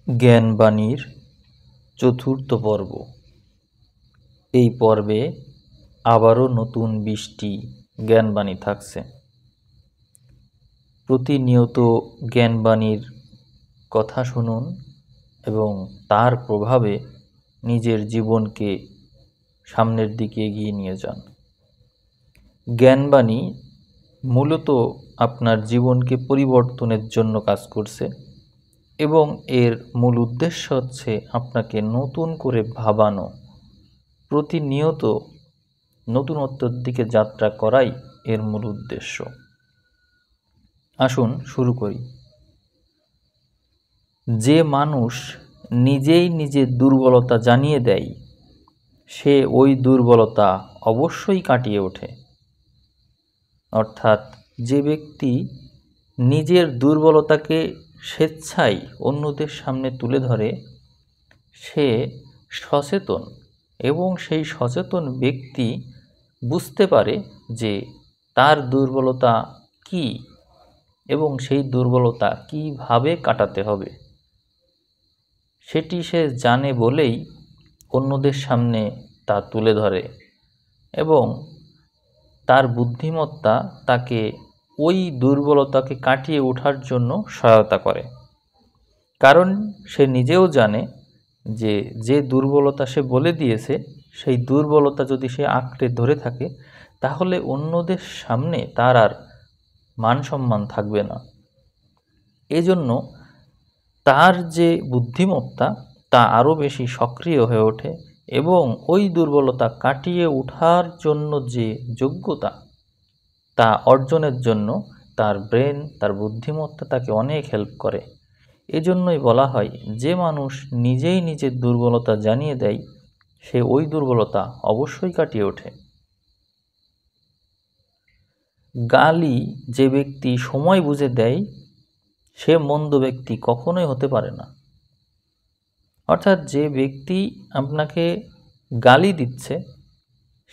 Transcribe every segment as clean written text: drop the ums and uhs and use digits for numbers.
জ্ঞানবাণীর চতুর্থ পর্ব। এই পর্বে আবারও নতুন ২০টি জ্ঞানবাণী থাকছে। প্রতিনিয়ত জ্ঞানবাণীর কথা শুনুন এবং তার প্রভাবে নিজের জীবনকে সামনের দিকে এগিয়ে নিয়ে যান। জ্ঞানবাণী মূলত আপনার জীবনকে পরিবর্তনের জন্য কাজ করছে এবং এর মূল উদ্দেশ্য হচ্ছে আপনাকে নতুন করে ভাবানো, প্রতিনিয়ত নতুনত্বের দিকে যাত্রা করাই এর মূল উদ্দেশ্য। আসুন শুরু করি। যে মানুষ নিজেই নিজের দুর্বলতা জানিয়ে দেয়, সে ওই দুর্বলতা অবশ্যই কাটিয়ে ওঠে। অর্থাৎ যে ব্যক্তি নিজের দুর্বলতাকে স্বেচ্ছায় অন্যদের সামনে তুলে ধরে, সে সচেতন এবং সেই সচেতন ব্যক্তি বুঝতে পারে যে তার দুর্বলতা কী এবং সেই দুর্বলতা কীভাবে কাটাতে হবে, সেটি সে জানে বলেই অন্যদের সামনে তা তুলে ধরে এবং তার বুদ্ধিমত্তা তাকে ওই দুর্বলতাকে কাটিয়ে ওঠার জন্য সহায়তা করে। কারণ সে নিজেও জানে যে যে দুর্বলতা সে বলে দিয়েছে, সেই দুর্বলতা যদি সে আঁকড়ে ধরে থাকে, তাহলে অন্যদের সামনে তার আর মান সম্মান থাকবে না। এজন্য তার যে বুদ্ধিমত্তা তা আরও বেশি সক্রিয় হয়ে ওঠে এবং ওই দুর্বলতা কাটিয়ে ওঠার জন্য যে যোগ্যতা, তা অর্জনের জন্য তার ব্রেন, তার বুদ্ধিমত্তা তাকে অনেক হেল্প করে। এজন্যই বলা হয়, যে মানুষ নিজেই নিজের দুর্বলতা জানিয়ে দেয়, সে ওই দুর্বলতা অবশ্যই কাটিয়ে ওঠে। গালি যে ব্যক্তি সময় বুঝে দেয়, সে মন্দ ব্যক্তি কখনোই হতে পারে না। অর্থাৎ যে ব্যক্তি আপনাকে গালি দিচ্ছে,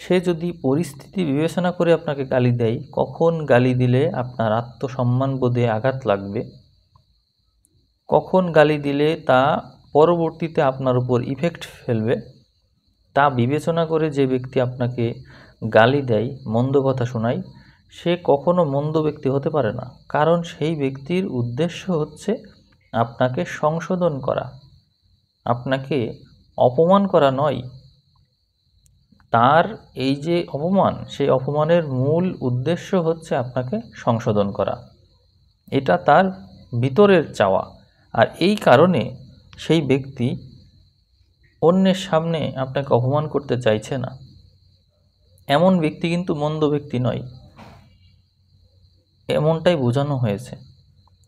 সে যদি পরিস্থিতি বিবেচনা করে আপনাকে গালি দেয়, কখন গালি দিলে আপনার আত্মসম্মানবোধে আঘাত লাগবে, কখন গালি দিলে তা পরবর্তীতে আপনার উপর ইফেক্ট ফেলবে, তা বিবেচনা করে যে ব্যক্তি আপনাকে গালি দেয়, মন্দ কথা শোনায়, সে কখনো মন্দ ব্যক্তি হতে পারে না। কারণ সেই ব্যক্তির উদ্দেশ্য হচ্ছে আপনাকে সংশোধন করা, আপনাকে অপমান করা নয়। তার এই যে অপমান, সেই অপমানের মূল উদ্দেশ্য হচ্ছে আপনাকে সংশোধন করা। এটা তার ভিতরের চাওয়া। আর এই কারণে সেই ব্যক্তি অন্যের সামনে আপনাকে অপমান করতে চাইছে না। এমন ব্যক্তি কিন্তু মন্দ ব্যক্তি নয়, এমনটাই বোঝানো হয়েছে।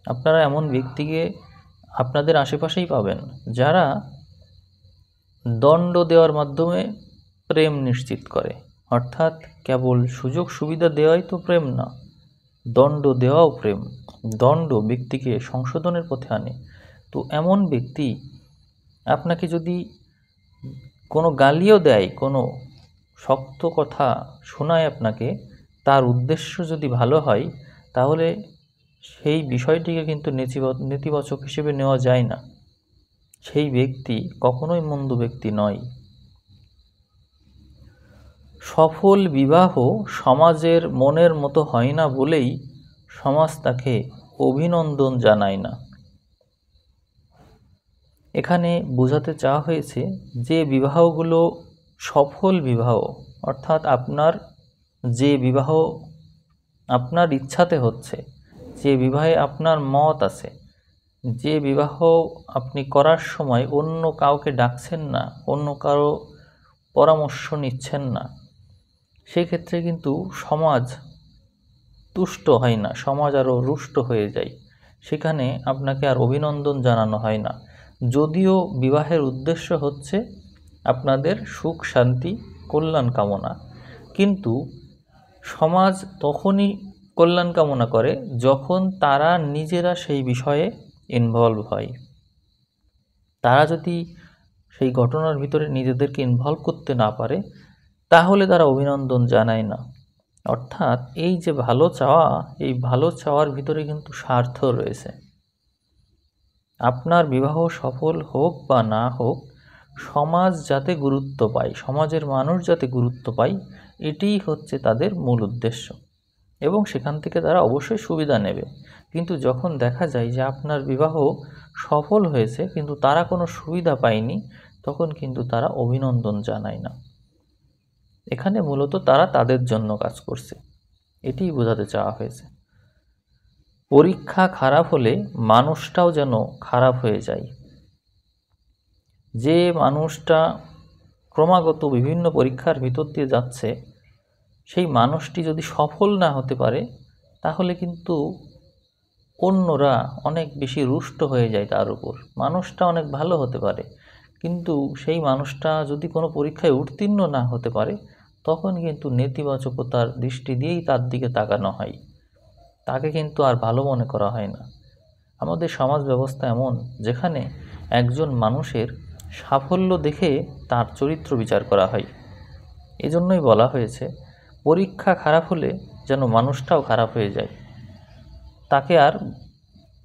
আপনারা এমন ব্যক্তিকে আপনাদের আশেপাশেই পাবেন, যারা দণ্ড দেওয়ার মাধ্যমে প্রেম নিশ্চিত করে। অর্থাৎ কেবল সুযোগ সুবিধা দেওয়াই তো প্রেম না, দণ্ড দেওয়াও প্রেম। দণ্ড ব্যক্তিকে সংশোধনের পথে আনে। তো এমন ব্যক্তি আপনাকে যদি কোনো গালিও দেয়, কোনো শক্ত কথা শোনায় আপনাকে, তার উদ্দেশ্য যদি ভালো হয়, তাহলে সেই বিষয়টিকে কিন্তু নেতিবাচক হিসেবে নেওয়া যায় না। সেই ব্যক্তি কখনোই মন্দ ব্যক্তি নয়। সফল বিবাহ সমাজের মনের মতো হয় না বলেই সমাজ তাকে অভিনন্দন জানায় না। এখানে বোঝাতে চাওয়া হয়েছে যে বিবাহগুলো সফল বিবাহ, অর্থাৎ আপনার যে বিবাহ আপনার ইচ্ছাতে হচ্ছে, যে বিবাহে আপনার মত আছে, যে বিবাহ আপনি করার সময় অন্য কাউকে ডাকছেন না, অন্য কারো পরামর্শ নিচ্ছেন না, সেক্ষেত্রে কিন্তু সমাজ তুষ্ট হয় না, সমাজ আরও রুষ্ট হয়ে যায়। সেখানে আপনাকে আর অভিনন্দন জানানো হয় না। যদিও বিবাহের উদ্দেশ্য হচ্ছে আপনাদের সুখ শান্তি কল্যাণ কামনা, কিন্তু সমাজ তখনই কল্যাণ কামনা করে যখন তারা নিজেরা সেই বিষয়ে ইনভলভ হয়। তারা যদি সেই ঘটনার ভিতরে নিজেদেরকে ইনভলভ করতে না পারে, তাহলে তারা অভিনন্দন জানায় না। অর্থাৎ এই যে ভালো চাওয়া, এই ভালো চাওয়ার ভিতরে কিন্তু স্বার্থ রয়েছে। আপনার বিবাহ সফল হোক বা না হোক, সমাজ যাতে গুরুত্ব পায়, সমাজের মানুষ যাতে গুরুত্ব পায়, এটিই হচ্ছে তাদের মূল উদ্দেশ্য, এবং সেখান থেকে তারা অবশ্যই সুবিধা নেবে। কিন্তু যখন দেখা যায় যে আপনার বিবাহ সফল হয়েছে কিন্তু তারা কোনো সুবিধা পায়নি, তখন কিন্তু তারা অভিনন্দন জানায় না। এখানে মূলত তারা তাদের জন্য কাজ করছে, এটিই বোঝাতে চাওয়া হয়েছে। পরীক্ষা খারাপ হলে মানুষটাও যেন খারাপ হয়ে যায়। যে মানুষটা ক্রমাগত বিভিন্ন পরীক্ষার ভিতর দিয়ে যাচ্ছে, সেই মানুষটি যদি সফল না হতে পারে, তাহলে কিন্তু অন্যরা অনেক বেশি রুষ্ট হয়ে যায় তার উপর। মানুষটা অনেক ভালো হতে পারে, কিন্তু সেই মানুষটা যদি কোনো পরীক্ষায় উত্তীর্ণ না হতে পারে, তখন কিন্তু নেতিবাচকতার দৃষ্টি দিয়েই তার দিকে তাকানো হয়, তাকে কিন্তু আর ভালো মনে করা হয় না। আমাদের সমাজ ব্যবস্থা এমন, যেখানে একজন মানুষের সাফল্য দেখে তার চরিত্র বিচার করা হয়। এজন্যই বলা হয়েছে, পরীক্ষা খারাপ হলে যেন মানুষটাও খারাপ হয়ে যায়, তাকে আর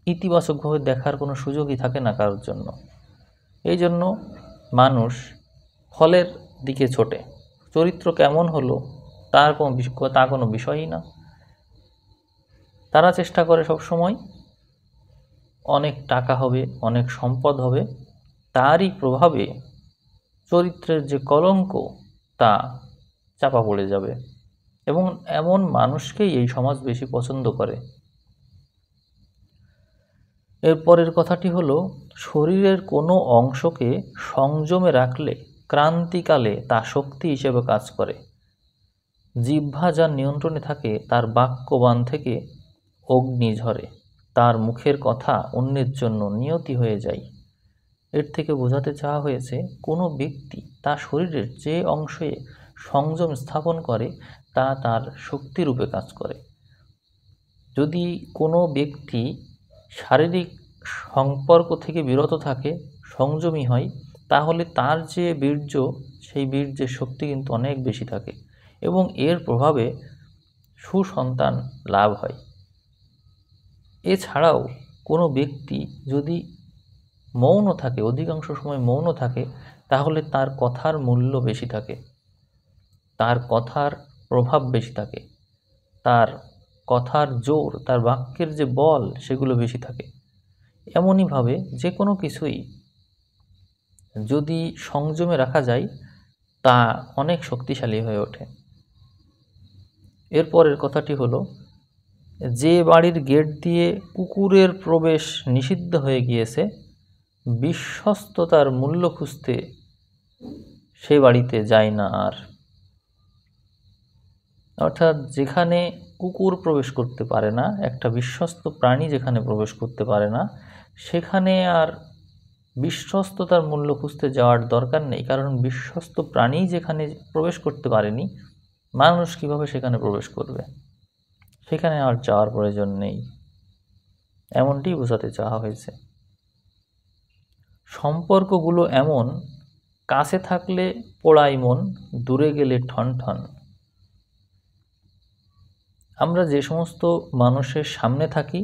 ইতিবাচকভাবে দেখার কোনো সুযোগই থাকে না কারোর জন্য। এই জন্য মানুষ ফলের দিকে ছোটে, চরিত্র কেমন হলো তা কোনো বিষয়ই না। তারা চেষ্টা করে সবসময় অনেক টাকা হবে, অনেক সম্পদ হবে, তারই প্রভাবে চরিত্রের যে কলঙ্ক তা চাপা পড়ে যাবে, এবং এমন মানুষকেই এই সমাজ বেশি পছন্দ করে। এরপরের কথাটি হলো, শরীরের কোনো অংশকে সংযমে রাখলে ক্রান্তিকালে তা শক্তি হিসেবে কাজ করে। জিহ্বা যার নিয়ন্ত্রণে থাকে, তার বাক্যবাণ থেকে অগ্নি ঝরে, তার মুখের কথা অন্যের জন্য নিয়তি হয়ে যায়। এর থেকে বোঝাতে চাওয়া হয়েছে, কোনো ব্যক্তি তার শরীরের যে অংশে সংযম স্থাপন করে তা তার শক্তিরূপে কাজ করে। যদি কোনো ব্যক্তি শারীরিক সম্পর্ক থেকে বিরত থাকে, সংযমী হয়, তাহলে তার যে বীর্য, সেই বীর্যের শক্তি কিন্তু অনেক বেশি থাকে, এবং এর প্রভাবে সুসন্তান লাভ হয়। এছাড়াও কোনো ব্যক্তি যদি মৌন থাকে, অধিকাংশ সময় মৌন থাকে, তাহলে তার কথার মূল্য বেশি থাকে, তার কথার প্রভাব বেশি থাকে, তার কথার জোর, তার বাক্যের যে বল, সেগুলো বেশি থাকে। এমনইভাবে যে কোনো কিছুই যদি সংযমে রাখা যায়, তা অনেক শক্তিশালী হয়ে ওঠে। এরপরের কথাটি হলো, যে বাড়ির গেট দিয়ে কুকুরের প্রবেশ নিষিদ্ধ হয়ে গিয়েছে, বিশ্বস্ততার মূল্য খুঁজতে সে বাড়িতে যায় না আর। অর্থাৎ যেখানে কুকুর প্রবেশ করতে পারে না, একটা বিশ্বস্ত প্রাণী যেখানে প্রবেশ করতে পারে না, সেখানে আর বিশ্বস্ততার মূল্য খুঁজতে যাওয়ার দরকার নেই। কারণ বিশ্বস্ত প্রাণী যেখানে প্রবেশ করতে পারেনি, মানুষ কিভাবে সেখানে প্রবেশ করবে? সেখানে আর যাওয়ার প্রয়োজন নেই, এমনটি বোঝাতে চাওয়া হয়েছে। সম্পর্কগুলো এমন, কাছে থাকলে পোড়ায় মন, দূরে গেলে ঠনঠন। আমরা যে সমস্ত মানুষের সামনে থাকি,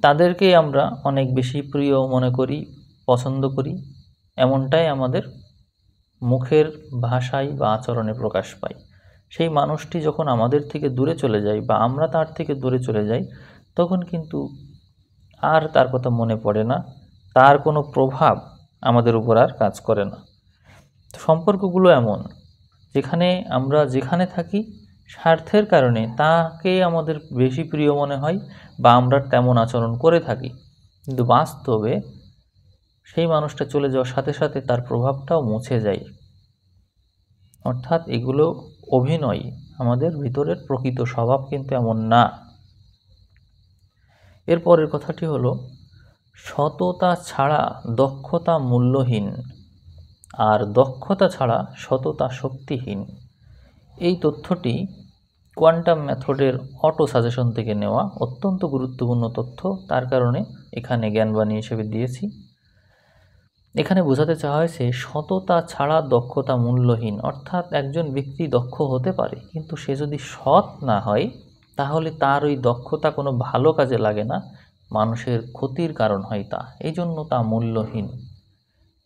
তাদেরকেই আমরা অনেক বেশি প্রিয় মনে করি, পছন্দ করি, এমনটাই আমাদের মুখের ভাষায় বা আচরণে প্রকাশ পায়। সেই মানুষটি যখন আমাদের থেকে দূরে চলে যায় বা আমরা তার থেকে দূরে চলে যাই, তখন কিন্তু আর তার কথা মনে পড়ে না, তার কোনো প্রভাব আমাদের উপর আর কাজ করে না। সম্পর্কগুলো এমন, যেখানে থাকি, স্বার্থের কারণে তাকে আমাদের বেশি প্রিয় মনে হয় বা আমরা তেমন আচরণ করে থাকি, কিন্তু বাস্তবে সেই মানুষটা চলে যাওয়ার সাথে সাথে তার প্রভাবটাও মুছে যায়। অর্থাৎ এগুলো অভিনয়, আমাদের ভিতরের প্রকৃত স্বভাব কিন্তু এমন না। এরপরের কথাটি হলো, সততা ছাড়া দক্ষতা মূল্যহীন, আর দক্ষতা ছাড়া সততা শক্তিহীন। এই তথ্যটি কোয়ান্টাম মেথডের অটো সাজেশন থেকে নেওয়া, অত্যন্ত গুরুত্বপূর্ণ তথ্য, তার কারণে এখানে জ্ঞানবাণী হিসেবে দিয়েছি। এখানে বোঝাতে চাওয়া হয়েছে, সততা ছাড়া দক্ষতা মূল্যহীন। অর্থাৎ একজন ব্যক্তি দক্ষ হতে পারে, কিন্তু সে যদি সৎ না হয়, তাহলে তার ওই দক্ষতা কোনো ভালো কাজে লাগে না, মানুষের ক্ষতির কারণ হয় তা, এই জন্য তা মূল্যহীন।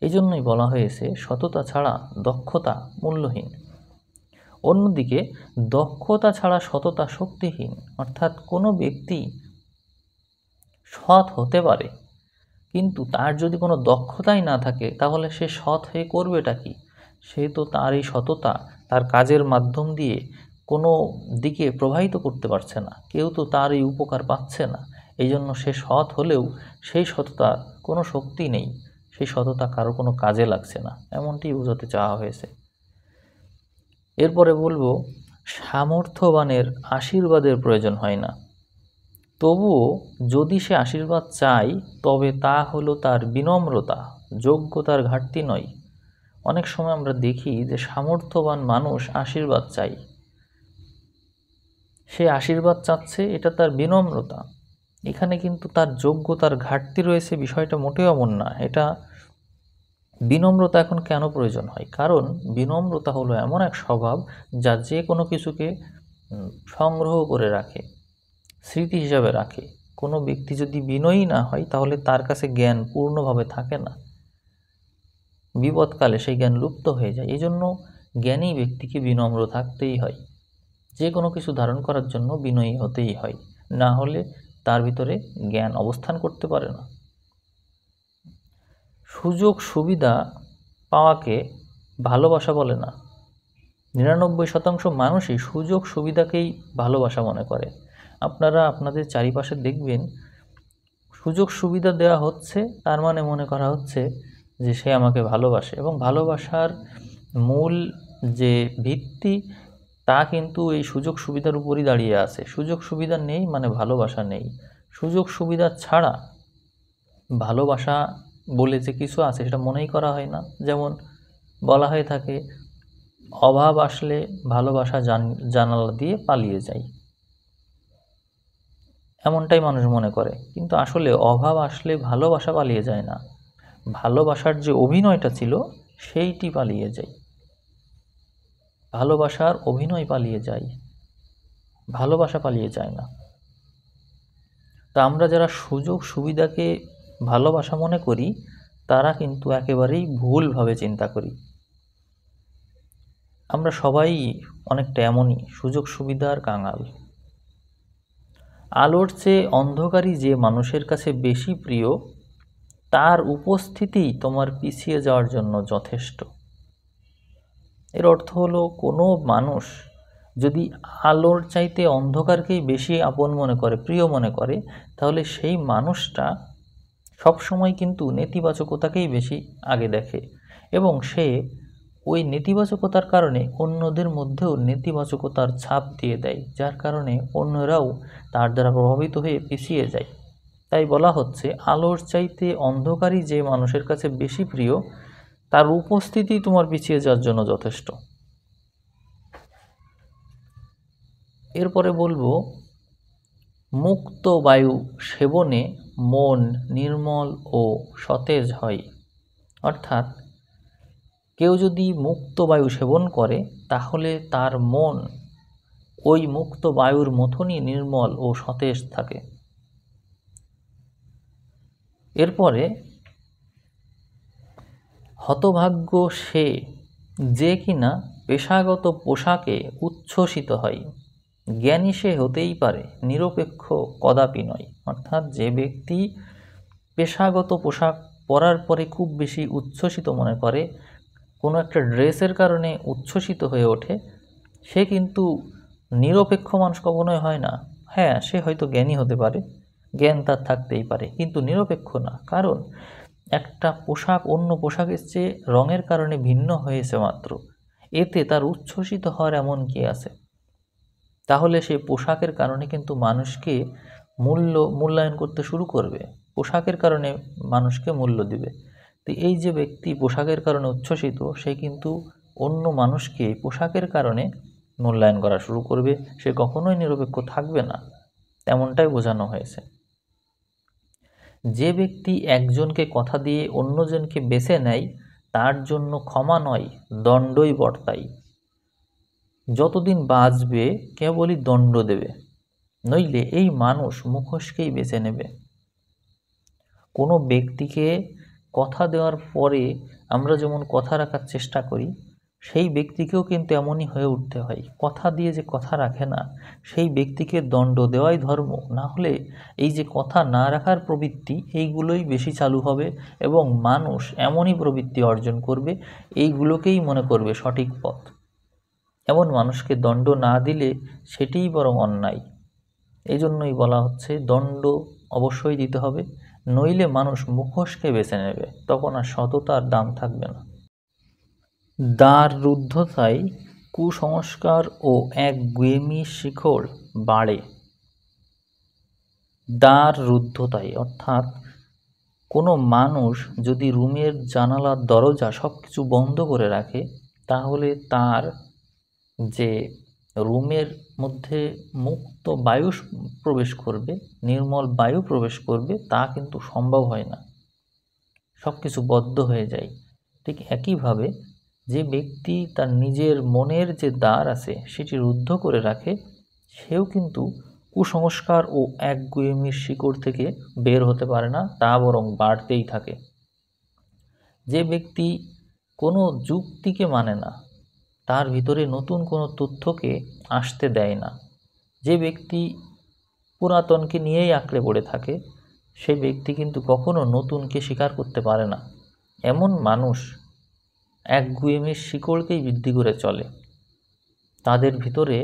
এই জন্যই বলা হয়েছে সততা ছাড়া দক্ষতা মূল্যহীন। অন্যদিকে দক্ষতা ছাড়া সততা শক্তিহীন, অর্থাৎ কোনো ব্যক্তি সৎ হতে পারে, কিন্তু তার যদি কোনো দক্ষতাই না থাকে তাহলে সে সৎ হয়ে করবেটা কি? সে তো তার এই সততা তার কাজের মাধ্যম দিয়ে কোনো দিকে প্রবাহিত করতে পারছে না, কেউ তো তার এই উপকার পাচ্ছে না। এই জন্য সে সৎ হলেও সেই সততার কোনো শক্তি নেই, সেই সততা কারো কোনো কাজে লাগছে না, এমনটি বোঝাতে চাওয়া হয়েছে। এরপরে বলবো, সামর্থ্যবানের আশীর্বাদের প্রয়োজন হয় না, তবুও যদি সে আশীর্বাদ চায় তবে তা হলো তার বিনম্রতা, যোগ্যতার ঘাটতি নয়। অনেক সময় আমরা দেখি যে সামর্থ্যবান মানুষ আশীর্বাদ চাই, সে আশীর্বাদ চাচ্ছে, এটা তার বিনম্রতা। এখানে কিন্তু তার যোগ্যতার ঘাটতি রয়েছে, বিষয়টা মোটেও এমন না। এটা বিনম্রতা এখন কেন প্রয়োজন হয়? কারণ বিনম্রতা হলো এমন এক স্বভাব যা যে কোনো কিছুকে সংগ্রহ করে রাখে, স্মৃতি হিসাবে রাখে। কোনো ব্যক্তি যদি বিনয়ী না হয় তাহলে তার কাছে জ্ঞান পূর্ণভাবে থাকে না, বিপদকালে সেই জ্ঞান লুপ্ত হয়ে যায়। এই জন্য জ্ঞানী ব্যক্তিকে বিনম্র থাকতেই হয়, যে কোনো কিছু ধারণ করার জন্য বিনয়ী হতেই হয়, না হলে তার ভিতরে জ্ঞান অবস্থান করতে পারে না। সুযোগ সুবিধা পাওয়াকে ভালোবাসা বলে না। 99% মানুষই সুযোগ সুবিধাকেই ভালোবাসা মনে করে। আপনারা আপনাদের চারিপাশে দেখবেন সুযোগ সুবিধা দেওয়া হচ্ছে, তার মানে মনে করা হচ্ছে যে সে আমাকে ভালোবাসে, এবং ভালোবাসার মূল যে ভিত্তি তা কিন্তু এই সুযোগ সুবিধার উপরই দাঁড়িয়ে আছে। সুযোগ সুবিধা নেই মানে ভালোবাসা নেই। সুযোগ সুবিধা ছাড়া ভালোবাসা বলে যে কিছু আছে সেটা মনেই করা হয় না। যেমন বলা হয়ে থাকে, অভাব আসলে ভালোবাসা জানালা দিয়ে পালিয়ে যায়, এমনটাই মানুষ মনে করে। কিন্তু আসলে অভাব আসলে ভালোবাসা পালিয়ে যায় না, ভালোবাসার যে অভিনয়টা ছিল সেইটি পালিয়ে যায়, ভালোবাসার অভিনয় পালিয়ে যায়, ভালোবাসা পালিয়ে যায় না। তা আমরা যারা সুযোগ সুবিধাকে ভালোবাসা মনে করি তারা কিন্তু একেবারেই ভুলভাবে চিন্তা করি। আমরা সবাই অনেকটা এমনই, সুযোগ সুবিধার কাঙাল। আলোর চেয়ে অন্ধকারই যে মানুষের কাছে বেশি প্রিয়, তার উপস্থিতি তোমার পিছিয়ে যাওয়ার জন্য যথেষ্ট। এর অর্থ হলো, কোনো মানুষ যদি আলোর চাইতে অন্ধকারকেই বেশি আপন মনে করে, প্রিয় মনে করে, তাহলে সেই মানুষটা সবসময় কিন্তু নেতিবাচকতাকেই বেশি আগে দেখে, এবং সে ওই নেতিবাচকতার কারণে অন্যদের মধ্যেও নেতিবাচকতার ছাপ দিয়ে দেয়, যার কারণে অন্যরাও তার দ্বারা প্রভাবিত হয়ে পিছিয়ে যায়। তাই বলা হচ্ছে, আলোর চাইতে অন্ধকারই যে মানুষের কাছে বেশি প্রিয়, তার উপস্থিতি তোমার পিছিয়ে যাওয়ার জন্য যথেষ্ট। এরপরে বলবো, মুক্ত বায়ু সেবনে মন নির্মল ও সতেজ হয়। অর্থাৎ কেউ যদি মুক্ত বায়ু সেবন করে তাহলে তার মন ওই মুক্ত বায়ুর মতনই নির্মল ও সতেজ থাকে। এরপরে, হতভাগ্য সে যে কিনা পেশাগত পোশাকে উচ্ছ্বসিত হয়, জ্ঞানী সে হতেই পারে, নিরপেক্ষ কদাপি নয়। অর্থাৎ যে ব্যক্তি পেশাগত পোশাক পরার পরে খুব বেশি উচ্ছ্বসিত মনে করে, কোনো একটা ড্রেসের কারণে উচ্ছ্বসিত হয়ে ওঠে, সে কিন্তু নিরপেক্ষ মানুষ কখনোই হয় না। হ্যাঁ, সে হয়তো জ্ঞানী হতে পারে, জ্ঞান তার থাকতেই পারে, কিন্তু নিরপেক্ষ না। কারণ একটা পোশাক অন্য পোশাকের চেয়ে রঙের কারণে ভিন্ন হয়েছে মাত্র, এতে তার উচ্ছ্বসিত হওয়ার এমন কি আছে? তাহলে সে পোশাকের কারণে কিন্তু মানুষকে মূল্যায়ন করতে শুরু করবে, পোশাকের কারণে মানুষকে মূল্য দিবে। তো এই যে ব্যক্তি পোশাকের কারণে উচ্ছ্বসিত, সে কিন্তু অন্য মানুষকে পোশাকের কারণে মূল্যায়ন করা শুরু করবে, সে কখনোই নিরপেক্ষ থাকবে না, তেমনটাই বোঝানো হয়েছে। যে ব্যক্তি একজনকে কথা দিয়ে অন্যজনকে বেছে নেয়, তার জন্য ক্ষমা নয় দণ্ডই বর্তায়। যতদিন বাঁচবে কেবলই দণ্ড দেবে, নইলে এই মানুষ মুখোশকেই বেছে নেবে। কোনো ব্যক্তিকে কথা দেওয়ার পরে আমরা যেমন কথা রাখার চেষ্টা করি, সেই ব্যক্তিকেও কিন্তু এমনই হয়ে উঠতে হয়। কথা দিয়ে যে কথা রাখে না, সেই ব্যক্তিকে দণ্ড দেওয়াই ধর্ম। না হলে এই যে কথা না রাখার প্রবৃত্তি, এইগুলোই বেশি চালু হবে এবং মানুষ এমনই প্রবৃত্তি অর্জন করবে, এইগুলোকেই মনে করবে সঠিক পথ। এমন মানুষকে দণ্ড না দিলে সেটিই বরং অন্যায়। এই জন্যই বলা হচ্ছে দণ্ড অবশ্যই দিতে হবে, নইলে মানুষ মুখোশকে বেছে নেবে, তখন আর সততার দাম থাকবে না। দ্বার রুদ্ধতায় কুসংস্কার ও একগুঁয়েমি শিকড় বাড়ে। দ্বার রুদ্ধতায় অর্থাৎ কোনো মানুষ যদি রুমের জানালা দরজা সব কিছু বন্ধ করে রাখে, তাহলে তার যে রুমের মধ্যে মুক্ত বায়ু প্রবেশ করবে, নির্মল বায়ু প্রবেশ করবে, তা কিন্তু সম্ভব হয় না, সব কিছু বদ্ধ হয়ে যায়। ঠিক একইভাবে যে ব্যক্তি তার নিজের মনের যে দ্বার আছে সেটি রুদ্ধ করে রাখে, সেও কিন্তু কুসংস্কার ও একগুঁয়েমির শিকড় থেকে বের হতে পারে না, তা বরং বাড়তেই থাকে। যে ব্যক্তি কোনো যুক্তিকে মানে না, তার ভিতরে নতুন কোনো তথ্যকে আসতে দেয় না, যে ব্যক্তি পুরাতনকে নিয়েই আঁকড়ে পড়ে থাকে, সে ব্যক্তি কিন্তু কখনো নতুনকে স্বীকার করতে পারে না। এমন মানুষ একগুঁয়েমির শিকড়কেই বৃদ্ধি করে চলে, তাদের ভিতরে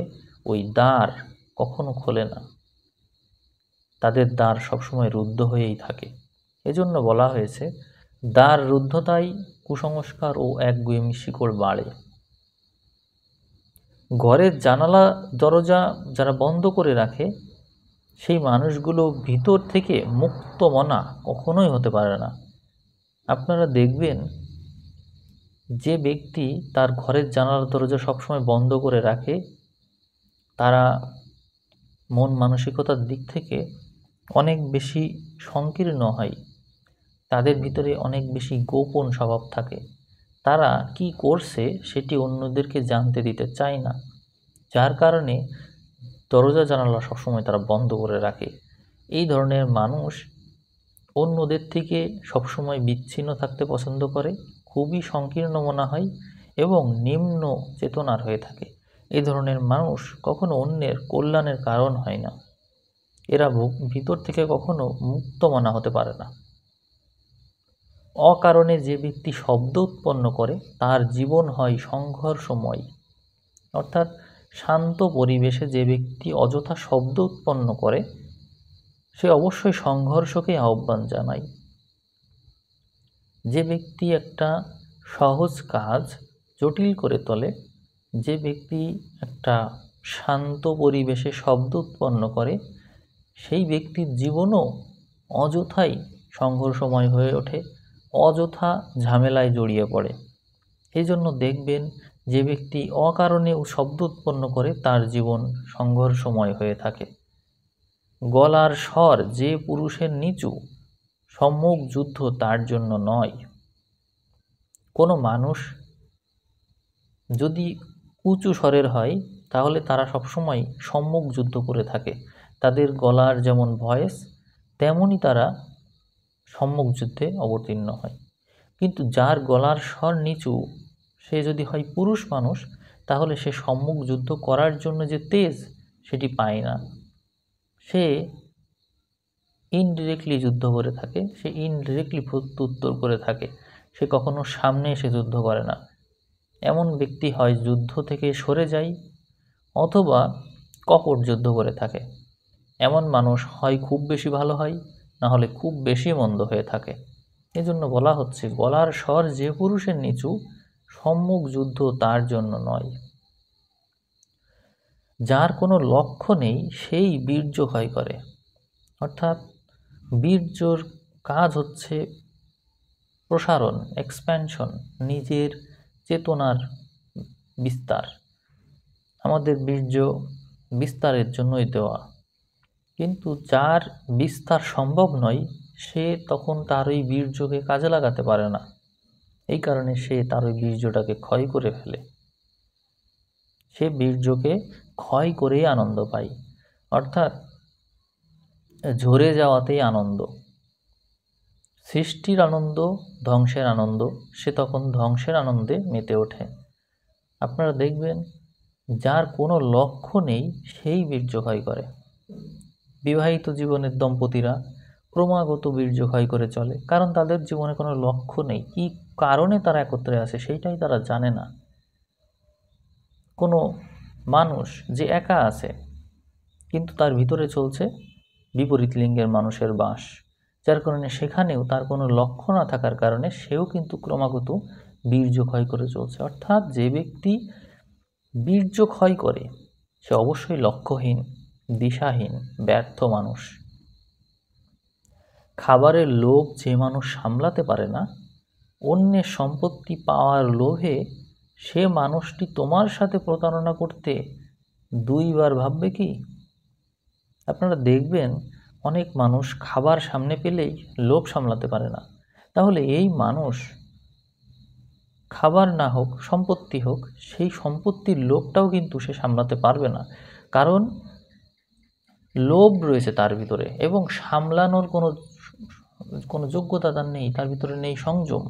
ওই দ্বার কখনো খোলে না, তাদের দ্বার সবসময় রুদ্ধ হয়েই থাকে। এজন্য বলা হয়েছে দ্বার রুদ্ধতায় কুসংস্কার ও একগুঁয়েমি শিকড় বাড়ে। ঘরের জানালা দরজা যারা বন্ধ করে রাখে, সেই মানুষগুলো ভিতর থেকে মুক্ত মনা কখনোই হতে পারে না। আপনারা দেখবেন যে ব্যক্তি তার ঘরের জানালা দরজা সবসময় বন্ধ করে রাখে, তারা মন মানসিকতার দিক থেকে অনেক বেশি সংকীর্ণ হয়, তাদের ভিতরে অনেক বেশি গোপন স্বভাব থাকে, তারা কি করছে সেটি অন্যদেরকে জানতে দিতে চায় না, যার কারণে দরজা জানালা সবসময় তারা বন্ধ করে রাখে। এই ধরনের মানুষ অন্যদের থেকে সবসময় বিচ্ছিন্ন থাকতে পছন্দ করে, খুবই সংকীর্ণ মনা হয় এবং নিম্ন চেতনার হয়ে থাকে। এই ধরনের মানুষ কখনো অন্যের কল্যাণের কারণ হয় না, এরা ভিতর থেকে কখনো মুক্ত মনা হতে পারে না। অকারণে যে ব্যক্তি শব্দ উৎপন্ন করে, তার জীবন হয় সংঘর্ষময়। অর্থাৎ শান্ত পরিবেশে যে ব্যক্তি অযথা শব্দ উৎপন্ন করে, সে অবশ্যই সংঘর্ষকে আহ্বান জানায়। যে ব্যক্তি একটা সহজ কাজ জটিল করে তোলে, যে ব্যক্তি একটা শান্ত পরিবেশে শব্দ উৎপন্ন করে, সেই ব্যক্তির জীবনও অযথাই সংঘর্ষময় হয়ে ওঠে, অযথা ঝামেলায় জড়িয়ে পড়ে। এই জন্য দেখবেন যে ব্যক্তি অকারণে শব্দ উৎপন্ন করে, তার জীবন সংঘর্ষময় হয়ে থাকে। গলার স্বর যে পুরুষের নিচু, সম্মুখ যুদ্ধ তার জন্য নয়। কোনো মানুষ যদি উঁচু স্বরের হয়, তাহলে তারা সবসময় সম্মুখ যুদ্ধ করে থাকে, তাদের গলার যেমন ভয়েস, তেমনই তারা সম্মুখ যুদ্ধে অবতীর্ণ হয়। কিন্তু যার গলার স্বর নিচু, সে যদি হয় পুরুষ মানুষ, তাহলে সে সম্মুখ যুদ্ধ করার জন্য যে তেজ, সেটি পায় না, সে ইনডিরেক্টলি যুদ্ধ করে থাকে, সে ইনডিরেক্টলি প্রত্যুত্তর করে থাকে, সে কখনো সামনে এসে যুদ্ধ করে না। এমন ব্যক্তি হয় যুদ্ধ থেকে সরে যায়, অথবা কপট যুদ্ধ করে থাকে। এমন মানুষ হয় খুব বেশি ভালো হয়, না হলে খুব বেশি মন্দ হয়ে থাকে। এজন্য বলা হচ্ছে গলার স্বর যে পুরুষের নিচু, সম্মুখ যুদ্ধ তার জন্য নয়। যার কোনো লক্ষ্য নেই, সেই বীর্য ক্ষয় করে। অর্থাৎ বীর্যর কাজ হচ্ছে প্রসারণ, এক্সপ্যানশন, নিজের চেতনার বিস্তার। আমাদের বীর্য বিস্তারের জন্যই দেওয়া, কিন্তু যার বিস্তার সম্ভব নয়, সে তখন তার ওই বীর্যকে কাজে লাগাতে পারে না। এই কারণে সে তার ওই বীর্যটাকে ক্ষয় করে ফেলে, সে বীর্যকে ক্ষয় করেই আনন্দ পায়। অর্থাৎ ঝরে যাওয়াতেই আনন্দ। সৃষ্টির আনন্দ, ধ্বংসের আনন্দ, সে তখন ধ্বংসের আনন্দে মেতে ওঠে। আপনারা দেখবেন যার কোনো লক্ষ্য নেই সেই বীর্যক্ষয় করে। বিবাহিত জীবনের দম্পতিরা ক্রমাগত বীর্যক্ষয় করে চলে, কারণ তাদের জীবনে কোনো লক্ষ্য নেই। কী কারণে তারা একত্রে আসে সেইটাই তারা জানে না। কোনো মানুষ যে একা আছে কিন্তু তার ভিতরে চলছে বিপরীত লিঙ্গের মানুষের বাস, যার কারণে সেখানেও তার কোনো লক্ষ্য না থাকার কারণে সেও কিন্তু ক্রমাগত বীর্যক্ষয় করে চলছে। অর্থাৎ যে ব্যক্তি বীর্যক্ষয় করে সে অবশ্যই লক্ষ্যহীন, দিশাহীন, ব্যর্থ মানুষ। খাবারের লোভ যে মানুষ সামলাতে পারে না, অন্যের সম্পত্তি পাওয়ার লোভে সে মানুষটি তোমার সাথে প্রতারণা করতে দুইবার ভাববে কি? আপনারা দেখবেন অনেক মানুষ খাবার সামনে পেলেই লোভ সামলাতে পারে না। তাহলে এই মানুষ খাবার না হোক, সম্পত্তি হোক, সেই সম্পত্তির লোভটাও কিন্তু সে সামলাতে পারবে না, কারণ লোভ রয়েছে তার ভিতরে এবং সামলানোর কোনো যোগ্যতা তার নেই, তার ভিতরে নেই সংযম।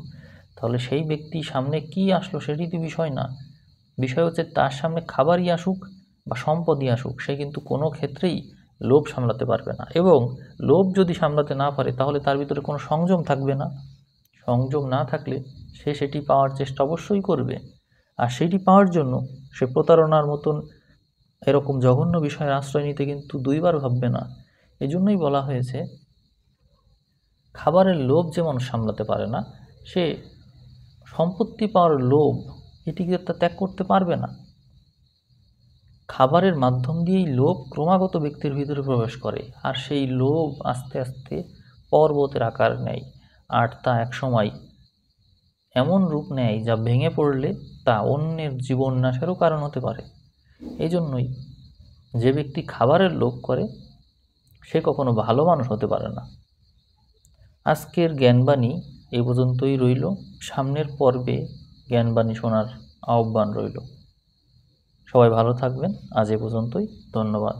তাহলে সেই ব্যক্তি সামনে কি আসলো সেটি তো বিষয় না, বিষয় হচ্ছে তার সামনে খাবারই আসুক বা সম্পদই আসুক, সে কিন্তু কোনো ক্ষেত্রেই লোভ সামলাতে পারবে না। এবং লোভ যদি সামলাতে না পারে তাহলে তার ভিতরে কোনো সংযম থাকবে না। সংযম না থাকলে সে সেটি পাওয়ার চেষ্টা অবশ্যই করবে, আর সেটি পাওয়ার জন্য সে প্রতারণার মতন এরকম জঘন্য বিষয়ের আশ্রয় নিতে কিন্তু দুইবার ভাববে না। এজন্যই বলা হয়েছে খাবারের লোভ যে মানুষ সামলাতে পারে না, সে সম্পত্তি পাওয়ার লোভ এটিকে তা ত্যাগ করতে পারবে না। খাবারের মাধ্যম দিয়েই লোভ ক্রমাগত ব্যক্তির ভিতরে প্রবেশ করে, আর সেই লোভ আস্তে আস্তে পর্বতের আকার নেয়, আর তা একসময় এমন রূপ নেয় যা ভেঙে পড়লে তা অন্যের জীবন নাশেরও কারণ হতে পারে। এই জন্যই যে ব্যক্তি খাবারের লোভ করে সে কখনো ভালো মানুষ হতে পারে না। আজকের জ্ঞানবাণী এই পর্যন্তই রইল। সামনের পর্বে জ্ঞানবাণী শোনার আহ্বান রইল। সবাই ভালো থাকবেন। আজ এ পর্যন্তই। ধন্যবাদ।